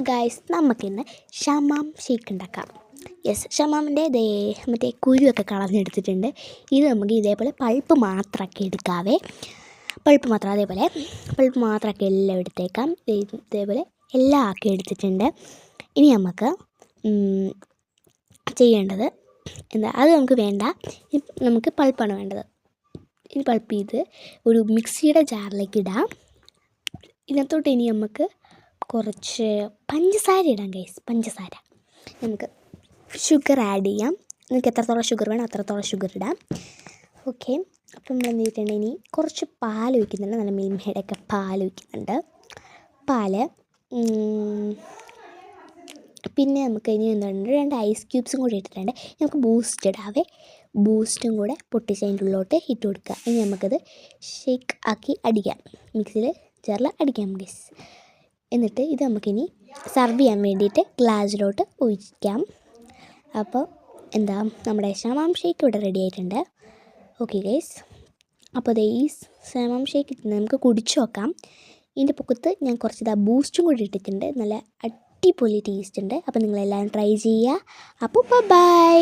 Guys നമുക്കിന്ന് ഷമാം shake ഉണ്ടാക്കാം. ഷമാമിൻ്റെ മറ്റേ കുരുവൊക്കെ കളഞ്ഞെടുത്തിട്ടുണ്ട്. ഇത് നമുക്ക് ഇതേപോലെ പൾപ്പ് മാത്രമാക്കി എടുക്കാവേ. പൾപ്പ് മാത്രമാക്കി എല്ലാം എടുത്തേക്കാം. ഇതേപോലെ എല്ലാം ആക്കി എടുത്തിട്ടുണ്ട്. ഇനി നമുക്ക് ചെയ്യേണ്ടത് എന്താ, അത് നമുക്ക് വേണ്ട. നമുക്ക് പൾപ്പാണ് വേണ്ടത്. ഇനി പൾപ്പ് ചെയ്ത് ഒരു മിക്സിയുടെ ജാറിലേക്ക് ഇടാം. ഇതിനകത്തോട്ട് ഇനി നമുക്ക് കുറച്ച് പഞ്ചസാര ഇടാം ഗൈസ്. പഞ്ചസാര നമുക്ക് ഷുഗർ ആഡ് ചെയ്യാം. നിങ്ങൾക്ക് എത്രത്തോളം ഷുഗർ വേണം അത്രത്തോളം ഷുഗർ ഇടാം. ഓക്കെ, അപ്പം നമ്മൾ എന്ത് ചെയ്തിട്ടുണ്ട്, ഇനി കുറച്ച് പാൽ ഒഴിക്കുന്നുണ്ട്. നല്ല മിൽമയുടെയൊക്കെ പാൽ ഒഴിക്കുന്നുണ്ട്. പാല് പിന്നെ നമുക്ക് ഇനി എന്തുണ്ട്, 2 ഐസ് ക്യൂബ്സും കൂടി ഇട്ടിട്ടുണ്ട്. നമുക്ക് ബൂസ്റ്റ് ഇടാവേ. ബൂസ്റ്റും കൂടെ പൊട്ടിച്ച് അതിൻ്റെ ഉള്ളിലോട്ട് ഇട്ട് കൊടുക്കുക. ഇനി നമുക്കത് ഷേക്ക് ആക്കി അടിക്കാം. മിക്സിയിൽ ജാറിൽ അടിക്കാം ഗൈസ്. എന്നിട്ട് ഇത് നമുക്കിനി സർവ് ചെയ്യാൻ വേണ്ടിയിട്ട് ഗ്ലാസ്സിലോട്ട് ഒഴിക്കാം. അപ്പോൾ എന്താ, നമ്മുടെ ഷമാം ഷേക്ക് ഇവിടെ റെഡി ആയിട്ടുണ്ട്. ഓക്കെ ഗൈസ്, അപ്പോൾ ഈ ഷമാം ഷേക്ക് നമുക്ക് കുടിച്ചു നോക്കാം. ഇതിൻ്റെ പുറത്ത് ഞാൻ കുറച്ച് ബൂസ്റ്റും കൂടി ഇട്ടിട്ടുണ്ട്. നല്ല അടിപൊളി ടേസ്റ്റ് ഉണ്ട്. അപ്പോൾ നിങ്ങളെല്ലാവരും ട്രൈ ചെയ്യുക. അപ്പോൾ ബൈ.